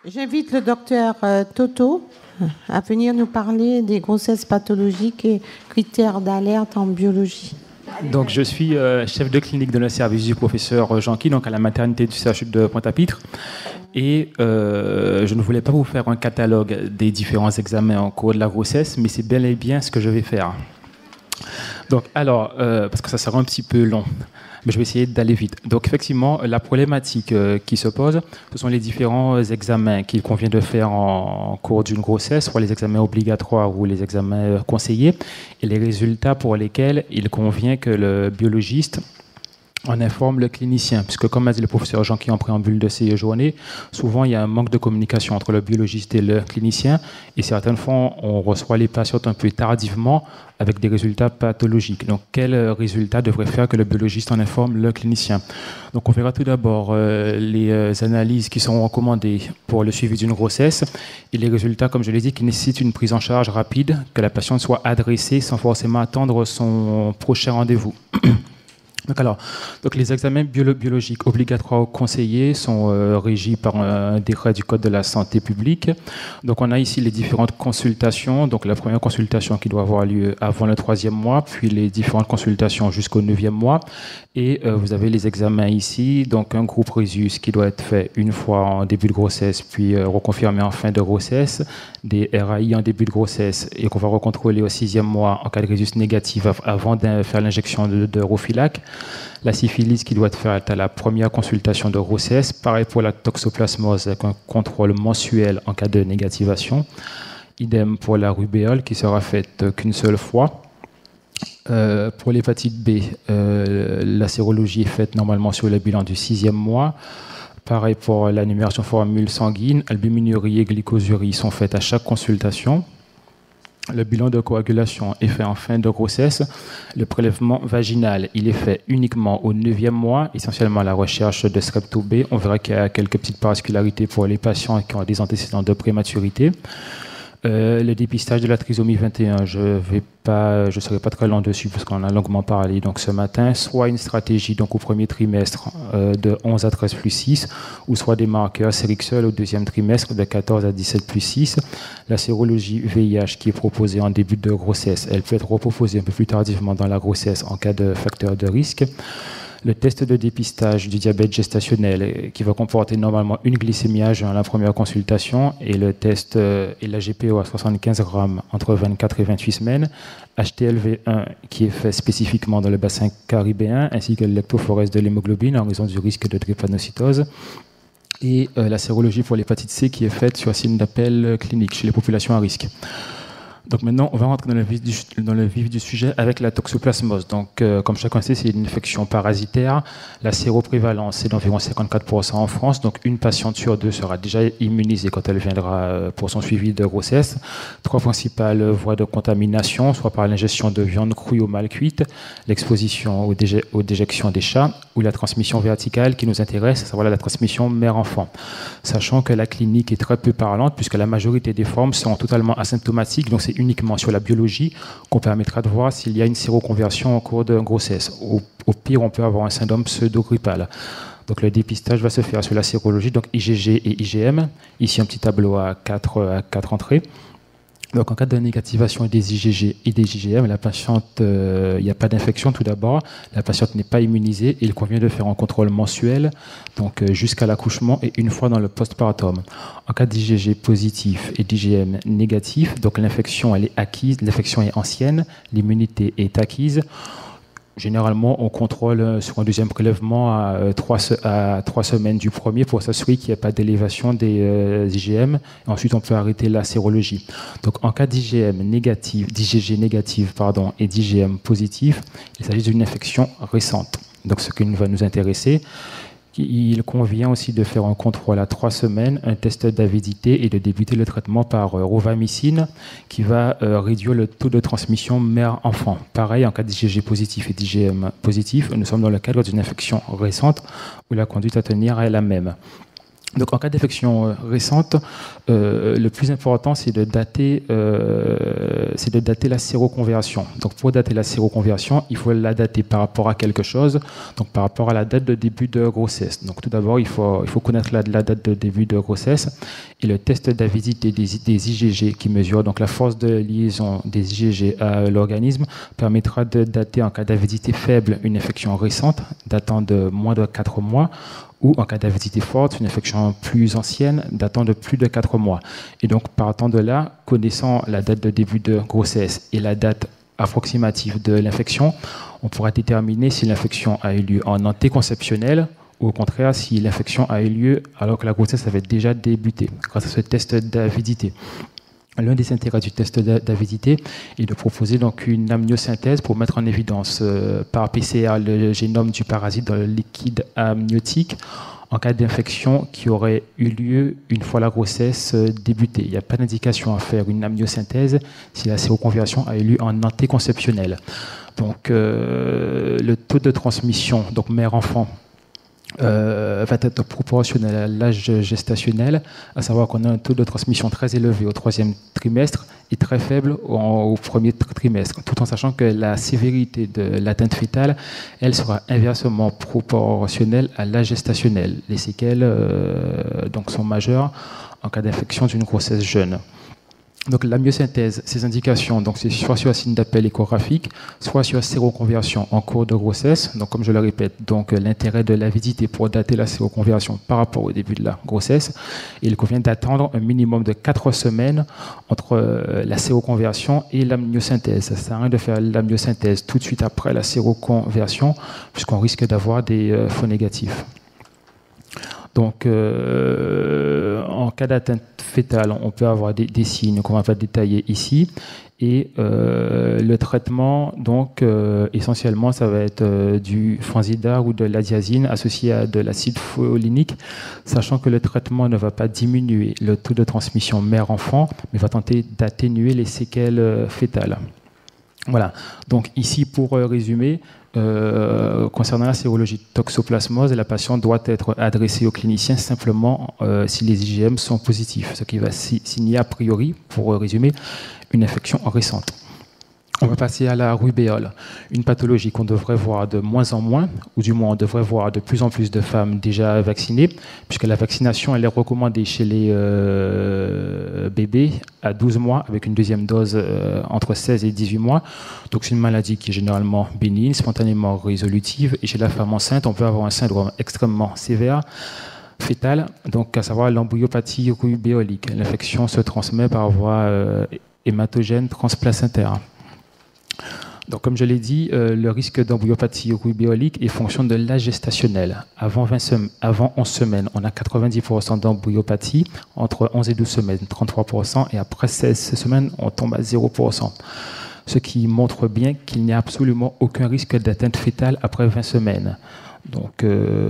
J'invite le docteur Toto à venir nous parler des grossesses pathologiques et critères d'alerte en biologie. Donc, je suis chef de clinique de le service du professeur Jean-Qui, donc à la maternité du CHU de Pointe-à-Pitre. Et je ne voulais pas vous faire un catalogue des différents examens en cours de la grossesse, mais c'est bel et bien ce que je vais faire. Donc, alors, parce que ça sera un petit peu long, mais je vais essayer d'aller vite. Donc, effectivement, la problématique qui se pose, ce sont les différents examens qu'il convient de faire en cours d'une grossesse, soit les examens obligatoires ou les examens conseillés, et les résultats pour lesquels il convient que le biologiste en informe le clinicien, puisque comme a dit le professeur Jean-Qui en préambule de ces journées, souvent il y a un manque de communication entre le biologiste et le clinicien, et certaines fois on reçoit les patientes un peu tardivement avec des résultats pathologiques. Donc quels résultats devrait faire que le biologiste en informe le clinicien? Donc on verra tout d'abord les analyses qui sont recommandées pour le suivi d'une grossesse, et les résultats, comme je l'ai dit, qui nécessitent une prise en charge rapide, que la patiente soit adressée sans forcément attendre son prochain rendez-vous. Donc les examens biologiques obligatoires ou conseillés sont régis par un décret du Code de la santé publique. Donc on a ici les différentes consultations. Donc la première consultation qui doit avoir lieu avant le 3e mois, puis les différentes consultations jusqu'au 9e mois. Et vous avez les examens ici. Donc un groupe Rhésus qui doit être fait une fois en début de grossesse, puis reconfirmé en fin de grossesse. Des RAI en début de grossesse et qu'on va recontrôler au 6e mois en cas de Rhésus négatif avant de faire l'injection de Roflac. La syphilis qui doit être faite à la première consultation de grossesse. Pareil pour la toxoplasmose avec un contrôle mensuel en cas de négativation. Idem pour la rubéole qui sera faite qu'une seule fois. Pour l'hépatite B, la sérologie est faite normalement sur le bilan du 6e mois. Pareil pour la numération formule sanguine, albuminurie et glycosurie sont faites à chaque consultation. Le bilan de coagulation est fait en fin de grossesse. Le prélèvement vaginal, il est fait uniquement au 9e mois, essentiellement à la recherche de Strepto B. On verra qu'il y a quelques petites particularités pour les patients qui ont des antécédents de prématurité. Le dépistage de la trisomie 21, je ne serai pas très long dessus parce qu'on en a longuement parlé donc ce matin, soit une stratégie donc au premier trimestre de 11 à 13 plus 6, ou soit des marqueurs sériques seuls au 2e trimestre de 14 à 17 plus 6. La sérologie VIH qui est proposée en début de grossesse, elle peut être reproposée un peu plus tardivement dans la grossesse en cas de facteur de risque. Le test de dépistage du diabète gestationnel qui va comporter normalement une glycémie à jeun à la première consultation et le test et la GPO à 75 grammes entre 24 et 28 semaines, HTLV1 qui est fait spécifiquement dans le bassin caribéen ainsi que le lectophorèse de l'hémoglobine en raison du risque de drépanocytose et la sérologie pour l'hépatite C qui est faite sur signe d'appel clinique chez les populations à risque. Donc maintenant, on va rentrer dans le vif du sujet avec la toxoplasmose. Donc, comme chacun sait, c'est une infection parasitaire. La séroprévalence est d'environ 54% en France. Donc, une patiente sur 2 sera déjà immunisée quand elle viendra pour son suivi de grossesse. 3 principales voies de contamination, soit par l'ingestion de viande crue ou mal cuite, l'exposition aux déjections des chats ou la transmission verticale qui nous intéresse, à savoir la transmission mère-enfant. Sachant que la clinique est très peu parlante puisque la majorité des formes sont totalement asymptomatiques. Donc, c'est uniquement sur la biologie qu'on permettra de voir s'il y a une séroconversion en cours de grossesse. Au pire, on peut avoir un syndrome pseudo-grippal. Donc le dépistage va se faire sur la sérologie, donc IgG et IgM. Ici, un petit tableau à 4 entrées. Donc en cas de négativation des IgG et des IgM, la patiente, il n'y a pas d'infection tout d'abord, la patiente n'est pas immunisée et il convient de faire un contrôle mensuel, donc jusqu'à l'accouchement et une fois dans le postpartum. En cas d'IgG positif et d'IgM négatif, donc l'infection elle est acquise, l'infection est ancienne, l'immunité est acquise. Généralement, on contrôle sur un deuxième prélèvement à 3 semaines du premier pour s'assurer qu'il n'y a pas d'élévation des IgM. Et ensuite, on peut arrêter la sérologie. Donc, en cas d'IgG négatif et d'IgM positif, il s'agit d'une infection récente. Donc, ce qui va nous intéresser, il convient aussi de faire un contrôle à 3 semaines, un test d'avidité et de débuter le traitement par rovamicine qui va réduire le taux de transmission mère-enfant. Pareil, en cas d'IgG positif et d'IgM positif, nous sommes dans le cadre d'une infection récente où la conduite à tenir est la même. Donc, en cas d'infection récente, le plus important, c'est de dater la séroconversion. Donc, pour dater la séroconversion, il faut la dater par rapport à quelque chose, donc par rapport à la date de début de grossesse. Donc, tout d'abord, il faut connaître la date de début de grossesse et le test d'avidité des IgG qui mesure donc la force de liaison des IgG à l'organisme permettra de dater en cas d'avidité faible une infection récente datant de moins de 4 mois, ou en cas d'avidité forte, une infection plus ancienne datant de plus de 4 mois. Et donc, partant de là, connaissant la date de début de grossesse et la date approximative de l'infection, on pourra déterminer si l'infection a eu lieu en antéconceptionnel ou au contraire si l'infection a eu lieu alors que la grossesse avait déjà débuté, grâce à ce test d'avidité. L'un des intérêts du test d'avidité est de proposer donc une amniosynthèse pour mettre en évidence par PCR le génome du parasite dans le liquide amniotique en cas d'infection qui aurait eu lieu une fois la grossesse débutée. Il n'y a pas d'indication à faire une amniosynthèse si la séroconversion a eu lieu en antéconceptionnel. Donc le taux de transmission, donc mère-enfant, va être proportionnel à l'âge gestationnel, à savoir qu'on a un taux de transmission très élevé au 3e trimestre et très faible au 1er trimestre, tout en sachant que la sévérité de l'atteinte fétale, elle sera inversement proportionnelle à l'âge gestationnel. Les séquelles donc sont majeures en cas d'infection d'une grossesse jeune. Donc la myosynthèse, ces indications, donc c'est soit sur un signe d'appel échographique, soit sur séroconversion en cours de grossesse. Donc comme je le répète, donc l'intérêt de l'avidité pour dater la séroconversion par rapport au début de la grossesse, il convient d'attendre un minimum de 4 semaines entre la séroconversion et la myosynthèse. Ça ne sert à rien de faire la myosynthèse tout de suite après la séroconversion, puisqu'on risque d'avoir des faux négatifs. Donc, en cas d'atteinte fétale, on peut avoir des signes qu'on va pas détailler ici. Et le traitement, donc, essentiellement, ça va être du Fansidar ou de l'adiazine associé à de l'acide folinique, sachant que le traitement ne va pas diminuer le taux de transmission mère-enfant, mais va tenter d'atténuer les séquelles fétales. Voilà. Donc, ici, pour résumer, concernant la sérologie de toxoplasmose, la patiente doit être adressée au clinicien simplement si les IgM sont positifs, ce qui va signer a priori, pour résumer, une infection récente. On va passer à la rubéole, une pathologie qu'on devrait voir de moins en moins, ou du moins on devrait voir de plus en plus de femmes déjà vaccinées, puisque la vaccination elle est recommandée chez les bébés à 12 mois, avec une deuxième dose entre 16 et 18 mois. Donc c'est une maladie qui est généralement bénigne, spontanément résolutive, et chez la femme enceinte, on peut avoir un syndrome extrêmement sévère, fétal, donc à savoir l'embryopathie rubéolique. L'infection se transmet par voie hématogène transplacentaire. Donc, comme je l'ai dit, le risque d'embryopathie rubéolique est fonction de l'âge gestationnel. Avant 11 semaines, on a 90% d'embryopathie, entre 11 et 12 semaines, 33%, et après 16 semaines, on tombe à 0%. Ce qui montre bien qu'il n'y a absolument aucun risque d'atteinte fétale après 20 semaines. Donc,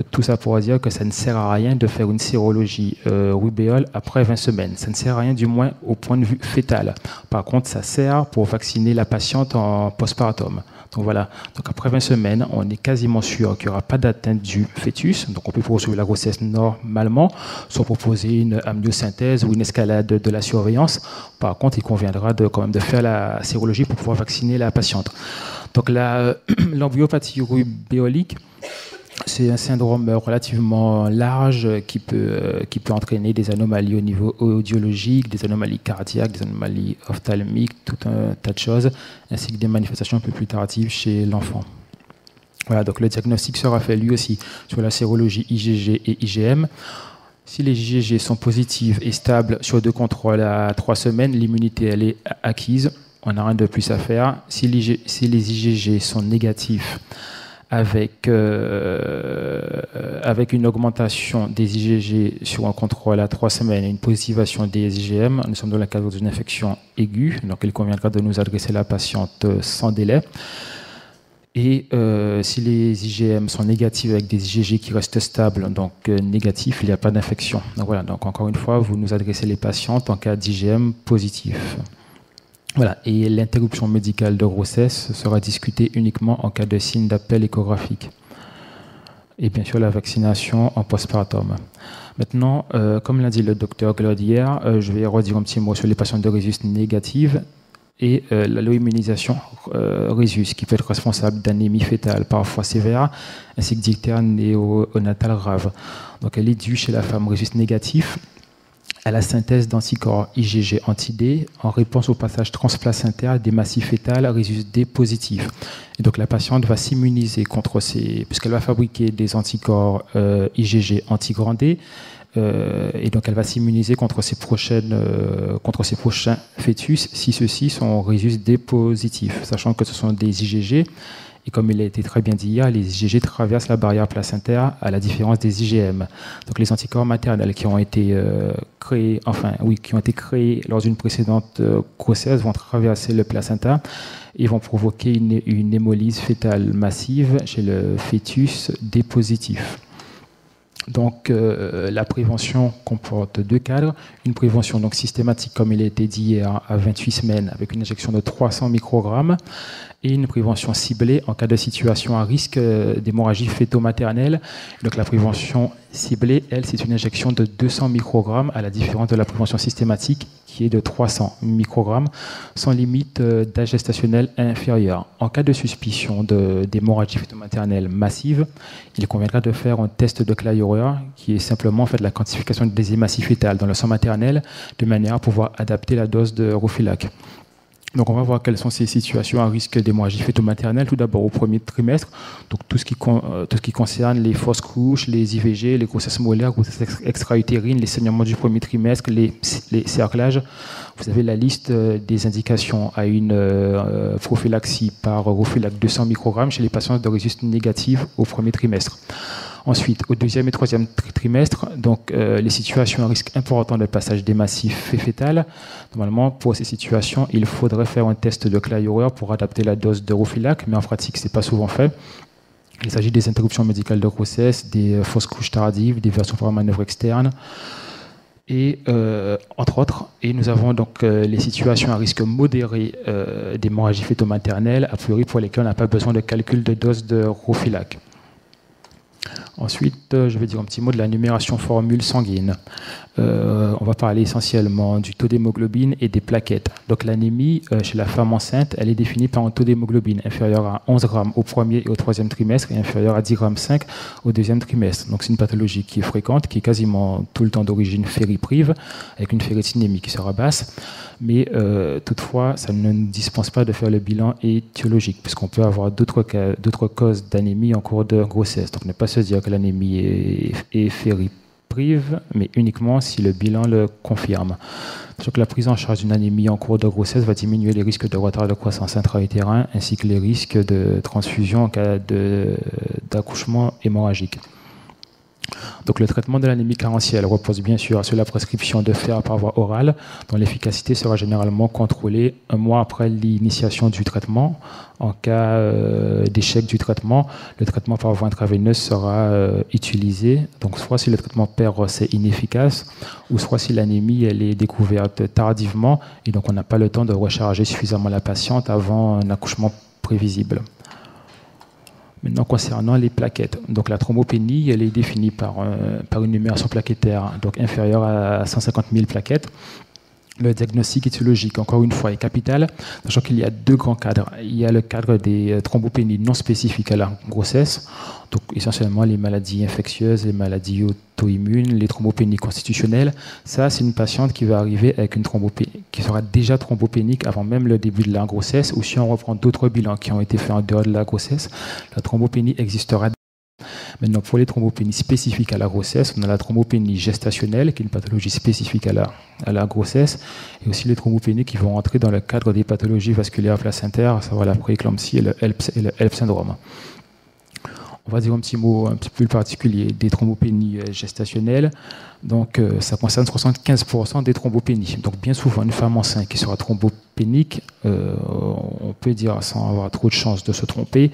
tout ça pour dire que ça ne sert à rien de faire une sérologie rubéole après 20 semaines. Ça ne sert à rien, du moins, au point de vue fétal. Par contre, ça sert pour vacciner la patiente en postpartum. Donc, voilà. Donc, après 20 semaines, on est quasiment sûr qu'il n'y aura pas d'atteinte du fœtus. Donc, on peut poursuivre la grossesse normalement, soit proposer une amniosynthèse ou une escalade de la surveillance. Par contre, il conviendra quand même de faire la sérologie pour pouvoir vacciner la patiente. Donc, l'embryopathie rubéolique, c'est un syndrome relativement large qui peut entraîner des anomalies au niveau audiologique, des anomalies cardiaques, des anomalies ophtalmiques, tout un tas de choses, ainsi que des manifestations un peu plus tardives chez l'enfant. Voilà, donc le diagnostic sera fait lui aussi sur la sérologie IgG et IgM. Si les IgG sont positives et stables sur 2 contrôles à 3 semaines, l'immunité elle est acquise, on n'a rien de plus à faire. Si les IgG sont négatifs, avec une augmentation des IgG sur un contrôle à 3 semaines et une positivation des IgM, nous sommes dans le cadre d'une infection aiguë, donc il conviendra de nous adresser la patiente sans délai. Et si les IgM sont négatifs avec des IgG qui restent stables, donc négatifs, il n'y a pas d'infection. Donc voilà, donc encore une fois, vous nous adressez les patientes en cas d'IgM positif. Voilà, et l'interruption médicale de grossesse sera discutée uniquement en cas de signe d'appel échographique. Et bien sûr, la vaccination en postpartum. Maintenant, comme l'a dit le docteur Claude hier, je vais redire un petit mot sur les patients de rhésus négative et l'alloimmunisation rhésus, qui peut être responsable d'anémie fétale parfois sévère, ainsi que d'ictère néonatale grave. Donc, elle est due chez la femme rhésus négatif à la synthèse d'anticorps IgG anti-D en réponse au passage transplacentaire des massifs fétales rhésus D positifs. Et donc la patiente va s'immuniser contre puisqu'elle va fabriquer des anticorps IgG anti-grand D, et donc elle va s'immuniser contre ses prochains fœtus si ceux-ci sont rhésus D positifs, sachant que ce sont des IgG. Et comme il a été très bien dit hier, les IgG traversent la barrière placentaire à la différence des IgM. Donc les anticorps maternels qui ont été créés lors d'une précédente grossesse vont traverser le placenta et vont provoquer une hémolyse fétale massive chez le fœtus D positif. Donc la prévention comporte deux cadres. Une prévention donc systématique, comme il a été dit hier, à 28 semaines avec une injection de 300 microgrammes, et une prévention ciblée en cas de situation à risque d'hémorragie fœto-maternelle. Donc la prévention ciblée, elle, c'est une injection de 200 microgrammes à la différence de la prévention systématique qui est de 300 microgrammes sans limite d'âge gestationnel inférieur. En cas de suspicion d'hémorragie fœto-maternelle massive, il conviendra de faire un test de Cly-Urea qui est simplement en fait la quantification des hématies fétales dans le sang maternel de manière à pouvoir adapter la dose de Rophilac. Donc on va voir quelles sont ces situations à risque d'hémorragie fœto-maternelle. Tout d'abord au premier trimestre, donc tout ce qui concerne les fausses couches, les IVG, les grossesses molaires, grossesses extra-utérines, les saignements du premier trimestre, les cerclages. Vous avez la liste des indications à une prophylaxie par Rophilac 200 microgrammes chez les patients de rhésus négative au premier trimestre. Ensuite, au deuxième et troisième trimestre, donc les situations à risque important de passage des massifs fétales. Normalement, pour ces situations, il faudrait faire un test de Cly-Urea pour adapter la dose de Rophilac, mais en pratique, ce n'est pas souvent fait. Il s'agit des interruptions médicales de grossesse, des fausses couches tardives, des versions par manœuvre externe, et entre autres. Et nous avons donc les situations à risque modéré d'hémorragie fœto-maternelle, a priori pour lesquelles on n'a pas besoin de calcul de dose de Rophilac. Ensuite, je vais dire un petit mot de la numération formule sanguine. On va parler essentiellement du taux d'hémoglobine et des plaquettes. Donc l'anémie chez la femme enceinte, elle est définie par un taux d'hémoglobine inférieur à 11 grammes au premier et au troisième trimestre et inférieur à 10,5 grammes au deuxième trimestre. Donc c'est une pathologie qui est fréquente, qui est quasiment tout le temps d'origine fériprive, avec une ferritinémie qui sera basse. Mais toutefois, ça ne nous dispense pas de faire le bilan étiologique, puisqu'on peut avoir d'autres causes d'anémie en cours de grossesse. Donc ne pas se dire que l'anémie est fériprive, mais uniquement si le bilan le confirme. Donc la prise en charge d'une anémie en cours de grossesse va diminuer les risques de retard de croissance intra-utérin ainsi que les risques de transfusion en cas d'accouchement hémorragique. Donc le traitement de l'anémie carentielle repose bien sûr sur la prescription de fer par voie orale, dont l'efficacité sera généralement contrôlée un mois après l'initiation du traitement. En cas d'échec du traitement, le traitement par voie intraveineuse sera utilisé. Donc soit si le traitement PER c'est inefficace, ou soit si l'anémie elle est découverte tardivement et donc on n'a pas le temps de recharger suffisamment la patiente avant un accouchement prévisible. Maintenant, concernant les plaquettes, donc la thrombopénie, elle est définie par une numération plaquettaire donc inférieure à 150 000 plaquettes. Le diagnostic étiologique, encore une fois, est capital, sachant qu'il y a deux grands cadres. Il y a le cadre des thrombopénies non spécifiques à la grossesse, donc essentiellement les maladies infectieuses, les maladies auto-immunes, les thrombopénies constitutionnelles. Ça, c'est une patiente qui va arriver avec une thrombopénie, qui sera déjà thrombopénique avant même le début de la grossesse, ou si on reprend d'autres bilans qui ont été faits en dehors de la grossesse, la thrombopénie existera. Maintenant, pour les thrombopénies spécifiques à la grossesse, on a la thrombopénie gestationnelle, qui est une pathologie spécifique à la grossesse, et aussi les thrombopénies qui vont entrer dans le cadre des pathologies vasculaires placentaires, à savoir la prééclampsie et le HELP syndrome. On va dire un petit mot un petit peu plus particulier des thrombopénies gestationnelles. Donc, ça concerne 75% des thrombopénies. Donc, bien souvent, une femme enceinte qui sera thrombopénique, on peut dire sans avoir trop de chances de se tromper,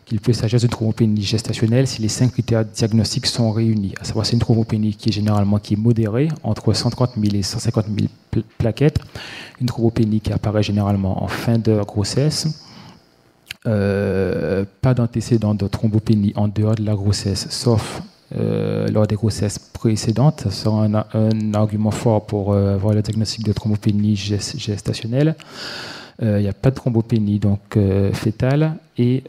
qu'il peut s'agir d'une thrombopénie gestationnelle si les 5 critères diagnostiques sont réunis. À savoir, c'est une thrombopénie qui est modérée, entre 130 000 et 150 000 plaquettes. Une thrombopénie qui apparaît généralement en fin de grossesse. Pas d'antécédent de thrombopénie en dehors de la grossesse, sauf lors des grossesses précédentes. Ça sera un argument fort pour avoir le diagnostic de thrombopénie gestationnelle. Il n'y a pas de thrombopénie donc fétale et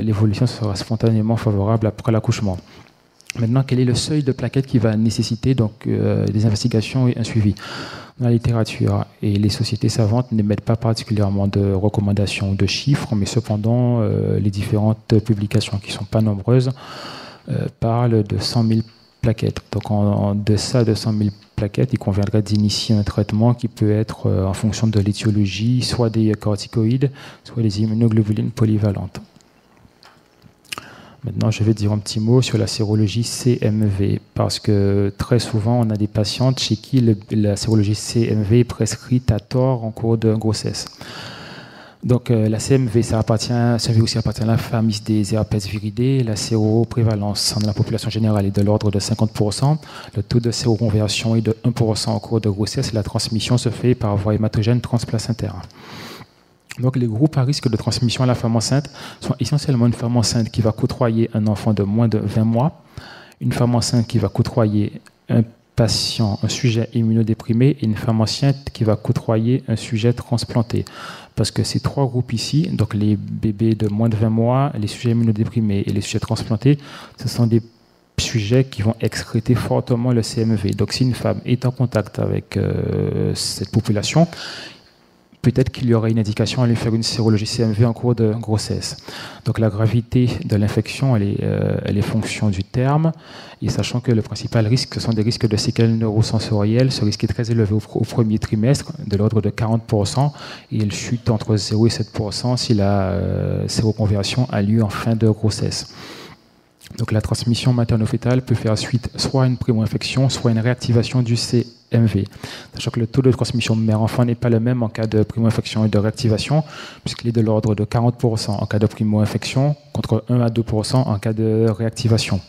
l'évolution sera spontanément favorable après l'accouchement. Maintenant, quel est le seuil de plaquettes qui va nécessiter donc, des investigations et un suivi dans la littérature? Et les sociétés savantes n'émettent pas particulièrement de recommandations ou de chiffres, mais cependant, les différentes publications, qui ne sont pas nombreuses, parlent de 100 000 plaquettes. Donc, en deçà de 100 000 plaquettes, il conviendrait d'initier un traitement qui peut être, en fonction de l'étiologie, soit des corticoïdes, soit des immunoglobulines polyvalentes. Maintenant, je vais dire un petit mot sur la sérologie CMV, parce que très souvent, on a des patientes chez qui la sérologie CMV est prescrite à tort en cours de grossesse. Donc, la CMV, ça appartient à la famille des herpès viridés. La séroprévalence dans la population générale est de l'ordre de 50%. Le taux de séroconversion est de 1% en cours de grossesse et la transmission se fait par voie hématogène transplacentaire. Donc, les groupes à risque de transmission à la femme enceinte sont essentiellement une femme enceinte qui va côtoyer un enfant de moins de 20 mois, une femme enceinte qui va côtoyer un sujet immunodéprimé et une femme enceinte qui va côtoyer un sujet transplanté. Parce que ces trois groupes ici, donc les bébés de moins de 20 mois, les sujets immunodéprimés et les sujets transplantés, ce sont des sujets qui vont excréter fortement le CMV. Donc, si une femme est en contact avec cette population, peut-être qu'il y aurait une indication à lui faire une sérologie CMV en cours de grossesse. Donc la gravité de l'infection, elle est fonction du terme, et sachant que le principal risque, ce sont des risques de séquelles neurosensorielles. Ce risque est très élevé au premier trimestre, de l'ordre de 40%, et il chute entre 0 et 7% si la séroconversion a lieu en fin de grossesse. Donc la transmission materno-fétale peut faire suite soit à une primo-infection, soit à une réactivation du CMV. Sachant que le taux de transmission mère-enfant n'est pas le même en cas de primo-infection et de réactivation, puisqu'il est de l'ordre de 40% en cas de primo-infection, contre 1 à 2% en cas de réactivation.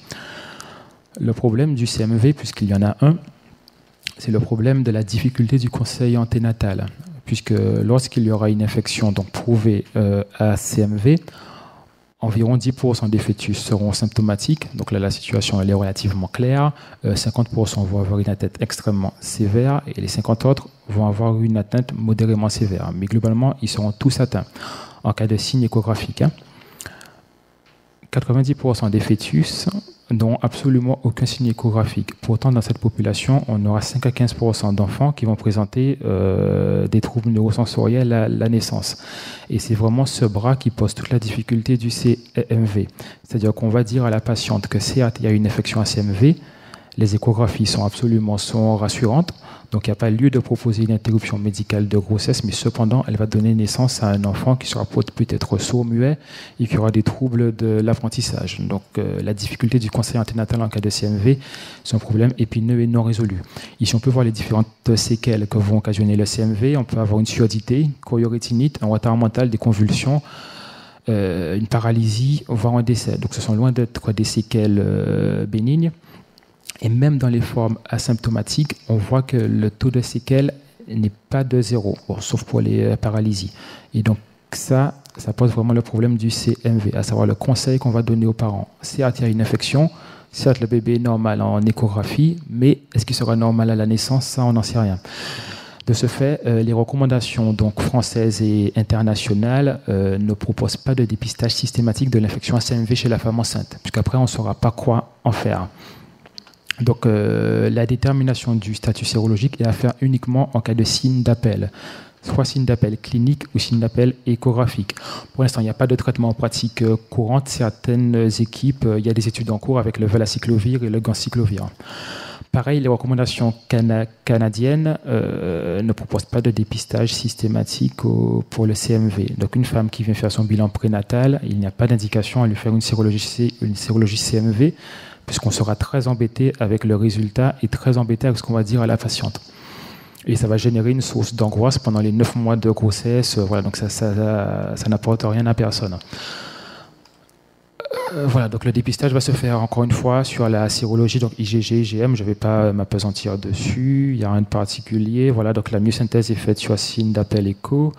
Le problème du CMV, puisqu'il y en a un, c'est le problème de la difficulté du conseil anténatal, puisque lorsqu'il y aura une infection donc prouvée à CMV, environ 10% des fœtus seront symptomatiques, donc là la situation elle est relativement claire. 50% vont avoir une atteinte extrêmement sévère et les 50 autres vont avoir une atteinte modérément sévère. Mais globalement, ils seront tous atteints en cas de signe échographique. 90% des fœtus n'ont absolument aucun signe échographique. Pourtant, dans cette population, on aura 5 à 15% d'enfants qui vont présenter des troubles neurosensoriels à la naissance. Et c'est vraiment ce bras qui pose toute la difficulté du CMV. C'est-à-dire qu'on va dire à la patiente que certes, il y a une infection à CMV, les échographies sont rassurantes, donc il n'y a pas lieu de proposer une interruption médicale de grossesse, mais cependant, elle va donner naissance à un enfant qui sera peut-être sourd-muet et qui aura des troubles de l'apprentissage. Donc la difficulté du conseil anténatal en cas de CMV, c'est un problème épineux et non résolu. Ici, on peut voir les différentes séquelles que vont occasionner le CMV. On peut avoir une surdité, une choriorétinite, un retard mental, des convulsions, une paralysie, voire un décès. Donc ce sont loin d'être des séquelles bénignes. Et même dans les formes asymptomatiques, on voit que le taux de séquelles n'est pas de 0, sauf pour les paralysies. Et donc ça pose vraiment le problème du CMV, à savoir le conseil qu'on va donner aux parents. Certes, il y a une infection, certes, le bébé est normal en échographie, mais est-ce qu'il sera normal à la naissance? Ça, on n'en sait rien. De ce fait, les recommandations donc, françaises et internationales ne proposent pas de dépistage systématique de l'infection à CMV chez la femme enceinte, puisqu'après, on ne saura pas quoi en faire. Donc, la détermination du statut sérologique est à faire uniquement en cas de signe d'appel, soit signe d'appel clinique ou signe d'appel échographique. Pour l'instant, il n'y a pas de traitement en pratique courante. Certaines équipes, il y a des études en cours avec le valacyclovir et le ganciclovir. Pareil, les recommandations canadiennes ne proposent pas de dépistage systématique pour le CMV. Donc, une femme qui vient faire son bilan prénatal, il n'y a pas d'indication à lui faire une sérologie CMV, puisqu'on sera très embêté avec le résultat et très embêté avec ce qu'on va dire à la patiente. Et ça va générer une source d'angoisse pendant les 9 mois de grossesse. Voilà, donc ça n'apporte rien à personne. Voilà, donc le dépistage va se faire encore une fois sur la sérologie, donc IgG, IgM, je ne vais pas m'apesantir dessus, il n'y a rien de particulier. Voilà, donc la myosynthèse est faite sur signe d'appel écho.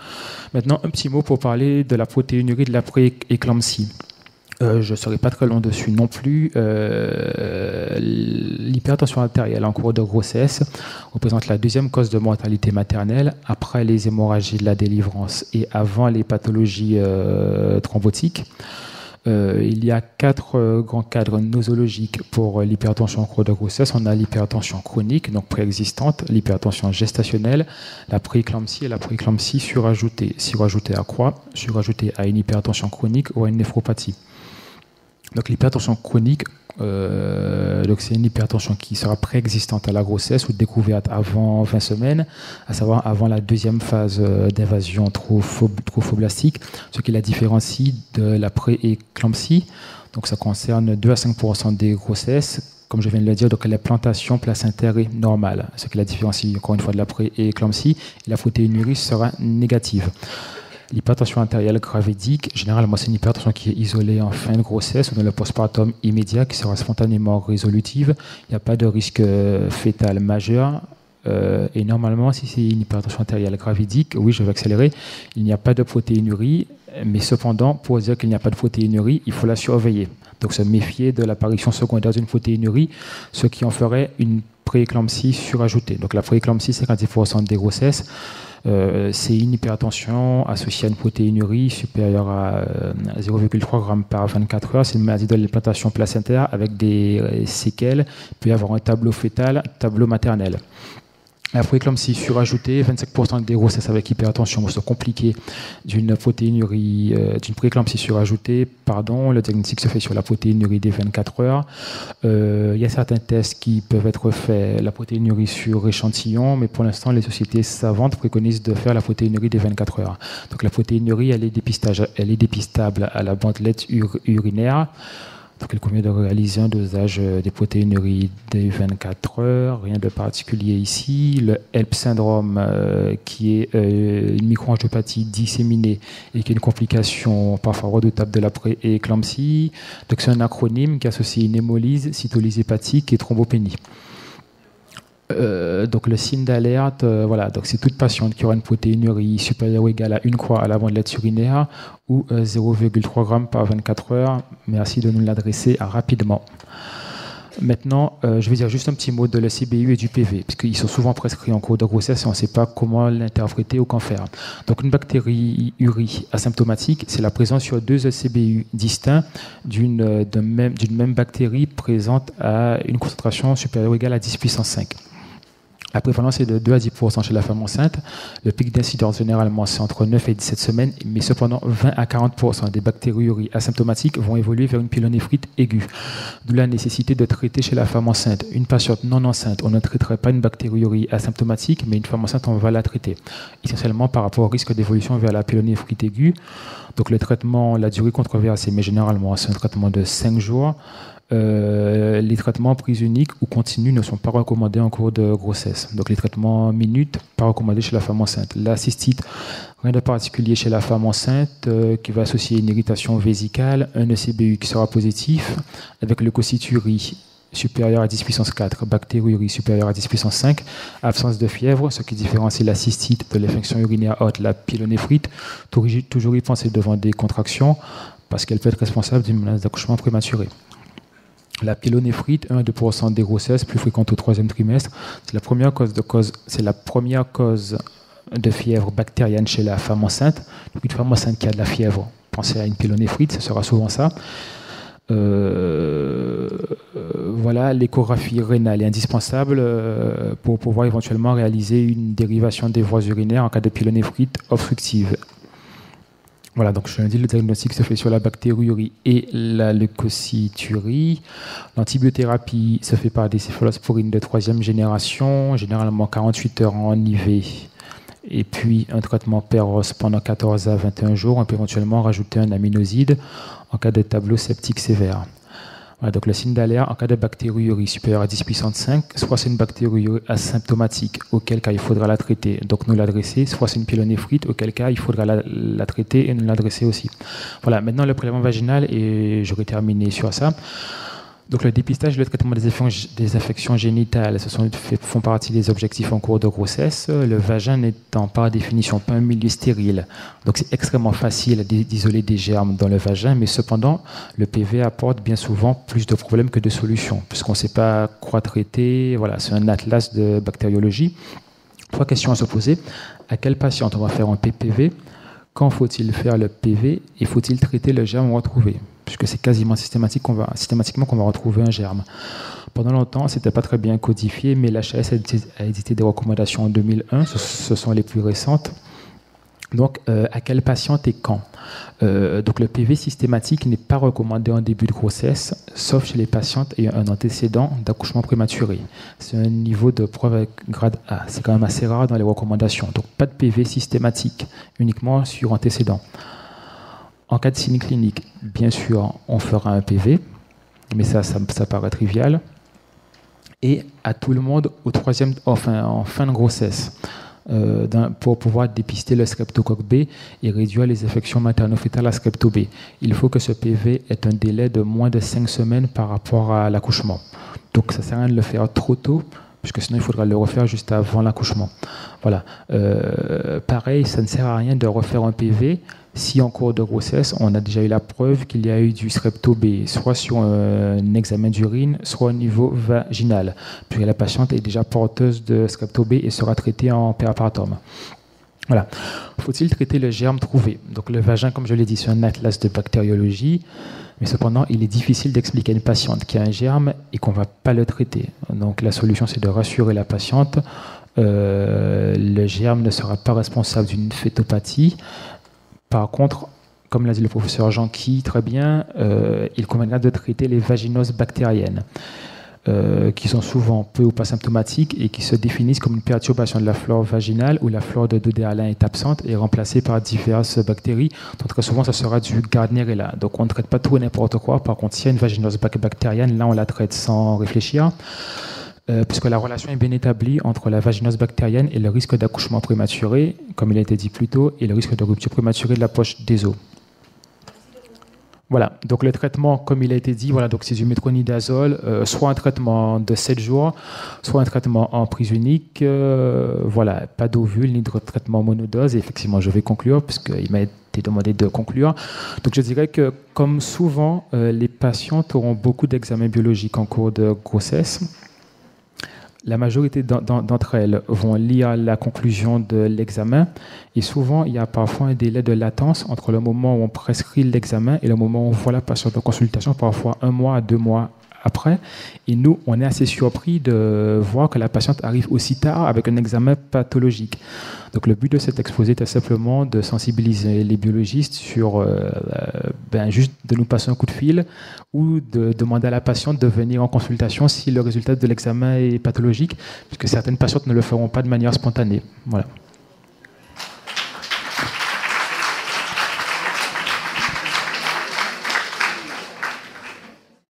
Maintenant, un petit mot pour parler de la protéinurie de la pré-éclampsie. Je ne serai pas très long dessus non plus. L'hypertension artérielle en cours de grossesse représente la deuxième cause de mortalité maternelle après les hémorragies de la délivrance et avant les pathologies thrombotiques. Il y a 4 grands cadres nosologiques pour l'hypertension en cours de grossesse. On a l'hypertension chronique, donc préexistante, l'hypertension gestationnelle, la prééclampsie et la prééclampsie surajoutée. Surajoutée à quoi? Surajoutée à une hypertension chronique ou à une néphropathie. Donc l'hypertension chronique, donc c'est une hypertension qui sera préexistante à la grossesse ou découverte avant 20 semaines, à savoir avant la deuxième phase d'invasion trophoblastique, ce qui la différencie de la prééclampsie. Donc ça concerne 2 à 5% des grossesses. Comme je viens de le dire, donc la plantation placentaire est normale, ce qui la différencie encore une fois de la prééclampsie, et la protéinurie sera négative. L'hypertension artérielle gravidique, généralement, c'est une hypertension qui est isolée en fin de grossesse ou dans le postpartum immédiat qui sera spontanément résolutive. Il n'y a pas de risque fœtal majeur. Et normalement, si c'est une hypertension artérielle gravidique, oui, je vais accélérer, il n'y a pas de protéinurie. Mais cependant, pour dire qu'il n'y a pas de protéinurie, il faut la surveiller. Donc, se méfier de l'apparition secondaire d'une protéinurie, ce qui en ferait une prééclampsie surajoutée. Donc, la prééclampsie, c'est 50% des grossesses. C'est une hypertension associée à une protéinurie supérieure à 0,3 g par 24 heures. C'est une maladie de l'implantation placentaire avec des séquelles. Il peut y avoir un tableau fœtal, tableau maternel. La prééclampsie surajoutée, 25% des grossesses avec hypertension vont se compliquer d'une protéinurie, d'une prééclampsie surajoutée. Le diagnostic se fait sur la protéinurie des 24 heures. Il y a certains tests qui peuvent être faits, la protéinurie sur échantillon, mais pour l'instant, les sociétés savantes préconisent de faire la protéinurie des 24 heures. Donc la protéinurie, elle est dépistable à la bandelette urinaire. Donc, il convient de réaliser un dosage des protéinuries des 24 heures, rien de particulier ici. Le HELP syndrome, qui est une microangiopathie disséminée et qui est une complication parfois redoutable de la prééclampsie. Donc, c'est un acronyme qui associe une hémolyse, cytolyse hépatique et thrombopénie. Donc le signe d'alerte, voilà, donc c'est toute patiente qui aura une protéinurie supérieure ou égale à 1 croix à la bandelette urinaire ou 0,3 g par 24 heures. Merci de nous l'adresser rapidement. Maintenant, je vais dire juste un petit mot de la CBU et du PV, puisqu'ils sont souvent prescrits en cours de grossesse et on ne sait pas comment l'interpréter ou qu'en faire. Donc une bactériurie asymptomatique, c'est la présence sur 2 CBU distincts d'une même bactérie présente à une concentration supérieure ou égale à 10 puissance 5. La prévalence est de 2 à 10% chez la femme enceinte. Le pic d'incidence, généralement, c'est entre 9 et 17 semaines, mais cependant, 20 à 40% des bactériuries asymptomatiques vont évoluer vers une pyélonéphrite aiguë. D'où la nécessité de traiter chez la femme enceinte. Une patiente non enceinte, on ne traiterait pas une bactériurie asymptomatique, mais une femme enceinte, on va la traiter. Essentiellement par rapport au risque d'évolution vers la pyélonéphrite aiguë. Donc le traitement, la durée controversée, mais généralement, c'est un traitement de 5 jours. Les traitements prise unique ou continus ne sont pas recommandés en cours de grossesse. Donc les traitements minutes, pas recommandés chez la femme enceinte. La cystite, rien de particulier chez la femme enceinte qui va associer une irritation vésicale, un ECBU qui sera positif, avec leucocyturie supérieure à 10 puissance 4, bactériurie supérieure à 10 puissance 5, absence de fièvre, ce qui différencie la cystite de l'infection urinaire haute, la pyélonéphrite. Toujours y penser devant des contractions parce qu'elle peut être responsable d'une menace d'accouchement prématuré. La pyélonéphrite, 1 à 2% des grossesses, plus fréquente au 3e trimestre, c'est la première cause de fièvre bactérienne chez la femme enceinte. Donc une femme enceinte qui a de la fièvre, pensez à une pyélonéphrite, ce sera souvent ça. Voilà, l'échographie rénale est indispensable pour pouvoir éventuellement réaliser une dérivation des voies urinaires en cas de pyélonéphrite obstructive. Voilà, donc je l'ai dit, le diagnostic se fait sur la bactériurie et la leucocyturie. L'antibiothérapie se fait par des céphalosporines de 3e génération, généralement 48 heures en IV, et puis un traitement Péros pendant 14 à 21 jours. On peut éventuellement rajouter un aminoside en cas de tableau septique sévère. Voilà, donc le signe d'alerte en cas de bactériurie supérieure à 10 puissance 5, soit c'est une bactériurie asymptomatique, auquel cas il faudra la traiter, donc nous l'adresser, soit c'est une pyélonéphrite, auquel cas il faudra la traiter et nous l'adresser aussi. Voilà, maintenant le prélèvement vaginal, et j'aurai terminé sur ça. Donc le dépistage et le traitement des infections génitales, font partie des objectifs en cours de grossesse. Le vagin n'étant par définition pas un milieu stérile, donc c'est extrêmement facile d'isoler des germes dans le vagin, mais cependant le PV apporte bien souvent plus de problèmes que de solutions, puisqu'on ne sait pas quoi traiter. Voilà, c'est un atlas de bactériologie. 3 questions à se poser. À quelle patiente on va faire un PPV? Quand faut-il faire le PV et faut-il traiter le germe retrouvé? Puisque c'est quasiment systématiquement qu'on va retrouver un germe. Pendant longtemps, ce n'était pas très bien codifié, mais l'HAS a édité des recommandations en 2001, ce sont les plus récentes. Donc, à quelle patiente et quand? Donc, le PV systématique n'est pas recommandé en début de grossesse, sauf chez les patientes ayant un antécédent d'accouchement prématuré. C'est un niveau de preuve avec grade A. C'est quand même assez rare dans les recommandations. Donc, pas de PV systématique, uniquement sur antécédent. En cas de signe clinique, bien sûr, on fera un PV, mais ça paraît trivial. Et à tout le monde en fin de grossesse. Pour pouvoir dépister le streptocoque B et réduire les infections materno-fétales à strepto B. Il faut que ce PV ait un délai de moins de 5 semaines par rapport à l'accouchement. Donc ça ne sert à rien de le faire trop tôt, puisque sinon il faudra le refaire juste avant l'accouchement. Voilà. Pareil, ça ne sert à rien de refaire un PV si en cours de grossesse, on a déjà eu la preuve qu'il y a eu du strepto B, soit sur un examen d'urine, soit au niveau vaginal, puisque la patiente est déjà porteuse de strepto B et sera traitée en péripartum. Voilà. Faut-il traiter le germe trouvé? Donc le vagin, comme je l'ai dit, c'est un atlas de bactériologie, mais cependant, il est difficile d'expliquer à une patiente qui a un germe et qu'on ne va pas le traiter. Donc la solution, c'est de rassurer la patiente. Le germe ne sera pas responsable d'une fétopathie. Par contre, comme l'a dit le professeur Janqui très bien, il conviendra de traiter les vaginoses bactériennes, qui sont souvent peu ou pas symptomatiques et qui se définissent comme une perturbation de la flore vaginale où la flore de Dodéalin est absente et remplacée par diverses bactéries. Donc très souvent, ça sera du Gardnerella. Donc on ne traite pas tout et n'importe quoi. Par contre, s'il y a une vaginose bactérienne, là on la traite sans réfléchir. Puisque la relation est bien établie entre la vaginose bactérienne et le risque d'accouchement prématuré, comme il a été dit plus tôt, et le risque de rupture prématurée de la poche des os. Voilà, donc le traitement, comme il a été dit, voilà, donc c'est du métronidazole, soit un traitement de 7 jours, soit un traitement en prise unique, voilà, pas d'ovule ni de traitement monodose. Et effectivement, je vais conclure, puisqu'il m'a été demandé de conclure. Donc je dirais que, comme souvent, les patientes auront beaucoup d'examens biologiques en cours de grossesse. La majorité d'entre elles vont lire la conclusion de l'examen et souvent, il y a parfois un délai de latence entre le moment où on prescrit l'examen et le moment où on voit la patiente en consultation, parfois 1 mois à 2 mois après. Et nous, on est assez surpris de voir que la patiente arrive aussi tard avec un examen pathologique. Donc le but de cet exposé était simplement de sensibiliser les biologistes sur juste de nous passer un coup de fil ou de demander à la patiente de venir en consultation si le résultat de l'examen est pathologique, puisque certaines patientes ne le feront pas de manière spontanée. Voilà.